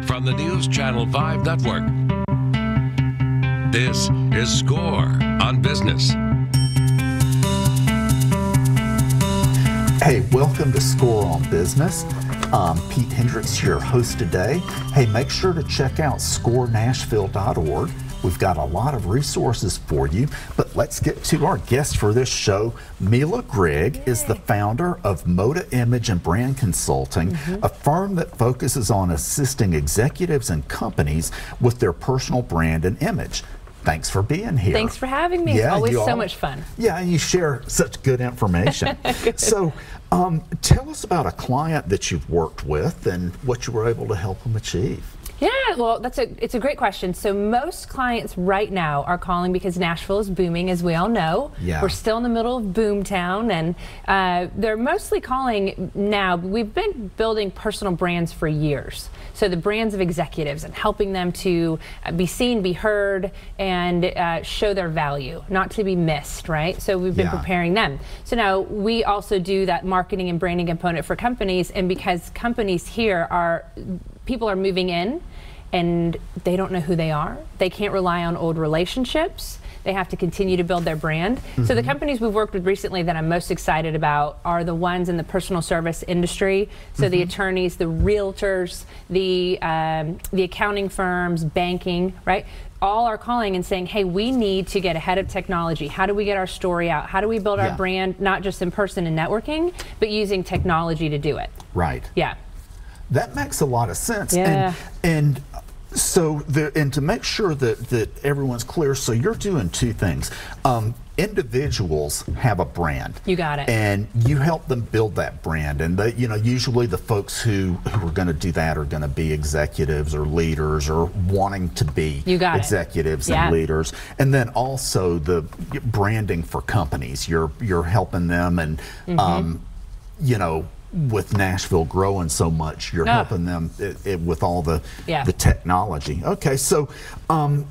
from the NewsChannel 5 network. This is Score on Business. Hey, welcome to Score on Business. Pete Hendricks, your host today. Hey, make sure to check out scorenashville.org. We've got a lot of resources for you, but let's get to our guest for this show. Mila Grigg is the founder of Moda Image and Brand Consulting, a firm that focuses on assisting executives and companies with their personal brand and image. Thanks for being here. Thanks for having me. It's always so much fun. Yeah, and you share such good information. So tell us about a client that you've worked with and what you were able to help them achieve. Yeah, well, it's a great question. So most clients right now are calling because Nashville is booming, as we all know. Yeah. We're still in the middle of boomtown, and they're mostly calling now. We've been building personal brands for years. So the brands of executives and helping them to be seen, be heard, and show their value, not to be missed, right? So we've been preparing them. So now we also do that marketing and branding component for companies, and because companies here people are moving in and they don't know who they are. They can't rely on old relationships. They have to continue to build their brand. So the companies we've worked with recently that I'm most excited about are the ones in the personal service industry. So the attorneys, the realtors, the accounting firms, banking, right? All are calling and saying, hey, we need to get ahead of technology. How do we get our story out? How do we build our brand, not just in person and networking, but using technology to do it? Right. Yeah. That makes a lot of sense. Yeah. And so, to make sure that everyone's clear, so you're doing two things. Individuals have a brand. You got it. And you help them build that brand. And usually the folks who are going to do that are going to be executives or leaders or wanting to be executives and leaders. And then also the branding for companies. You're helping them, and with Nashville growing so much, you're helping them with all the technology. Okay, so can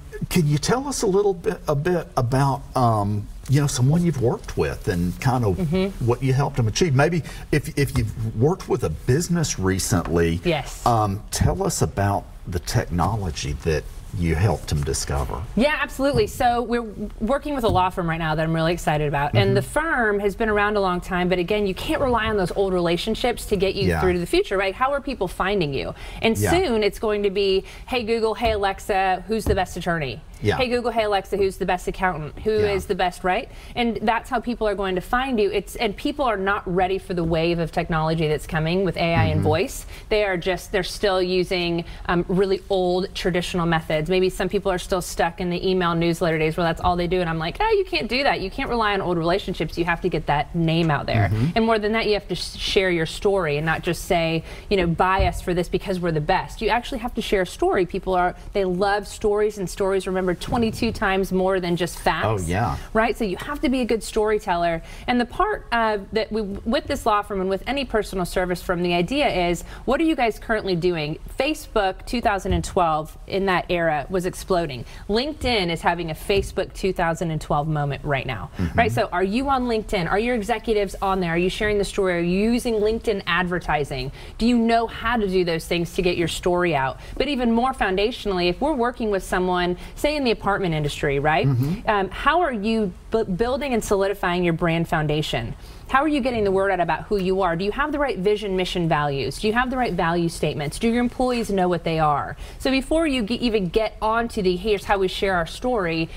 you tell us a bit about someone you've worked with and kind of what you helped them achieve? Maybe if you've worked with a business recently, tell us about the technology that you helped them discover. Yeah, absolutely. So we're working with a law firm right now that I'm really excited about. And the firm has been around a long time, but again, you can't rely on those old relationships to get you through to the future, right? How are people finding you? And soon it's going to be, hey Google, hey Alexa, who's the best attorney? Hey Google, hey Alexa, who's the best accountant? Who is the best, right? And that's how people are going to find you. And people are not ready for the wave of technology that's coming with AI and voice. They're still using really old traditional methods. Maybe some people are still stuck in the email newsletter days where that's all they do. And I'm like, you can't do that. You can't rely on old relationships. You have to get that name out there. And more than that, you have to share your story and not just say, buy us for this because we're the best. You actually have to share a story. They love stories, and stories remember 22 times more than just facts. Oh, yeah. Right? So you have to be a good storyteller. And the part with this law firm and with any personal service firm, the idea is, what are you guys currently doing? Facebook 2012 in that era was exploding. LinkedIn is having a Facebook 2012 moment right now. Right? So are you on LinkedIn? Are your executives on there? Are you sharing the story? Are you using LinkedIn advertising? Do you know how to do those things to get your story out? But even more foundationally, if we're working with someone, say in the apartment industry, right? How are you building and solidifying your brand foundation? How are you getting the word out about who you are? Do you have the right vision, mission, values? Do you have the right value statements? Do your employees know what they are? So before you even get onto here's how we share our story,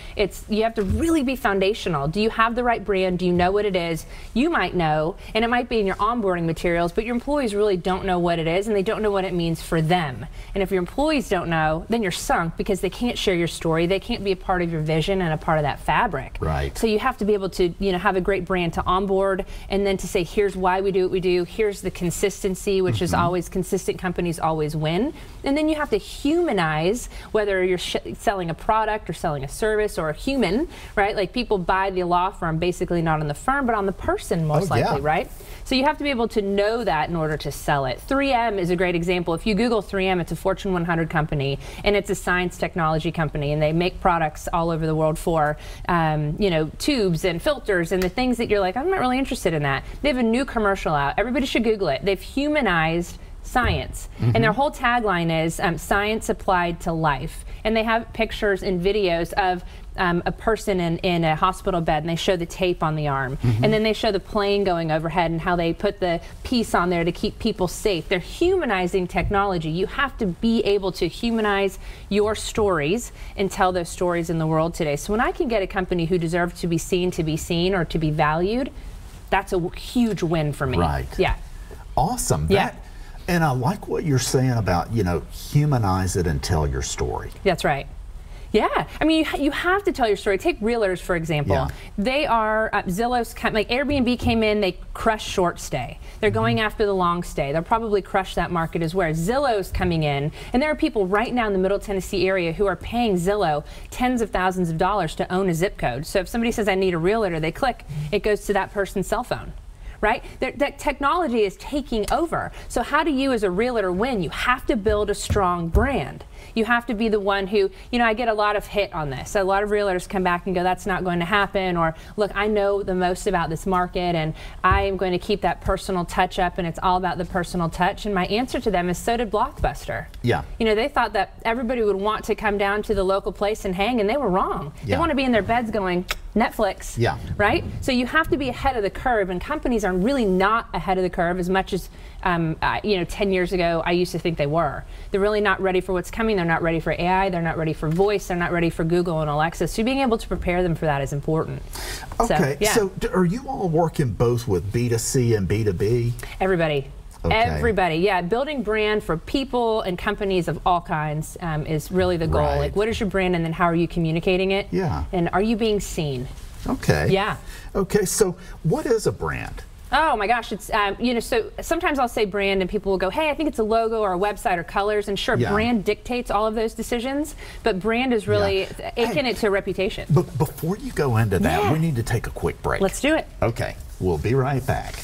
you have to really be foundational. Do you have the right brand? Do you know what it is? You might know, and it might be in your onboarding materials, but your employees really don't know what it is, and they don't know what it means for them. And if your employees don't know, then you're sunk because they can't share your story. They can't be a part of your vision and a part of that fabric. Right. So you have to be able to have a great brand to onboard, and then to say, here's why we do what we do, here's the consistency, which is always consistent. Companies always win. And then you have to humanize, whether you're selling a product or selling a service or a human, right? Like, people buy the law firm basically not on the firm, but on the person most likely, right? So you have to be able to know that in order to sell it. 3M is a great example. If you Google 3M, it's a Fortune 100 company, and it's a science technology company, and they make products all over the world for, tubes and filters and the things that you're like, I'm not really interested in that. They have a new commercial out. Everybody should Google it. They've humanized science. And their whole tagline is science applied to life. And they have pictures and videos of a person in a hospital bed, and they show the tape on the arm. And then they show the plane going overhead and how they put the piece on there to keep people safe. They're humanizing technology. You have to be able to humanize your stories and tell those stories in the world today. So when I can get a company who deserves to be seen or to be valued, that's a huge win for me. Right. Yeah. Awesome. Yeah. And I like what you're saying about, humanize it and tell your story. That's right. Yeah, I mean, you have to tell your story. Take realtors, for example. Yeah. They are, Zillow's, like Airbnb came in, they crushed short stay. They're going after the long stay. They'll probably crush that market as well. Zillow's coming in, and there are people right now in the Middle Tennessee area who are paying Zillow tens of thousands of dollars to own a zip code. So if somebody says, I need a realtor, they click, it goes to that person's cell phone. Right? That technology is taking over. So how do you as a realtor win? You have to build a strong brand. You have to be the one who, I get a lot of hit on this. A lot of realtors come back and go, that's not going to happen, or look, I know the most about this market and I am going to keep that personal touch up, and it's all about the personal touch. And my answer to them is, so did Blockbuster. Yeah. They thought that everybody would want to come down to the local place and hang, and they were wrong. Yeah. They want to be in their beds going, Netflix. Yeah. Right? So you have to be ahead of the curve, and companies are really not ahead of the curve as much as 10 years ago I used to think they were. They're really not ready for what's coming. They're not ready for AI. They're not ready for voice. They're not ready for Google and Alexa. So being able to prepare them for that is important. Okay. So are you all working both with B2C and B2B? Everybody. Okay. Everybody, yeah. Building brand for people and companies of all kinds is really the goal. Right. Like, what is your brand, and then how are you communicating it? Yeah. And are you being seen? Okay. Yeah. Okay, so what is a brand? Oh my gosh, it's so sometimes I'll say brand and people will go, hey, I think it's a logo or a website or colors, and sure, brand dictates all of those decisions, but brand is really akin it to reputation. But before you go into that, we need to take a quick break. Let's do it. Okay, we'll be right back.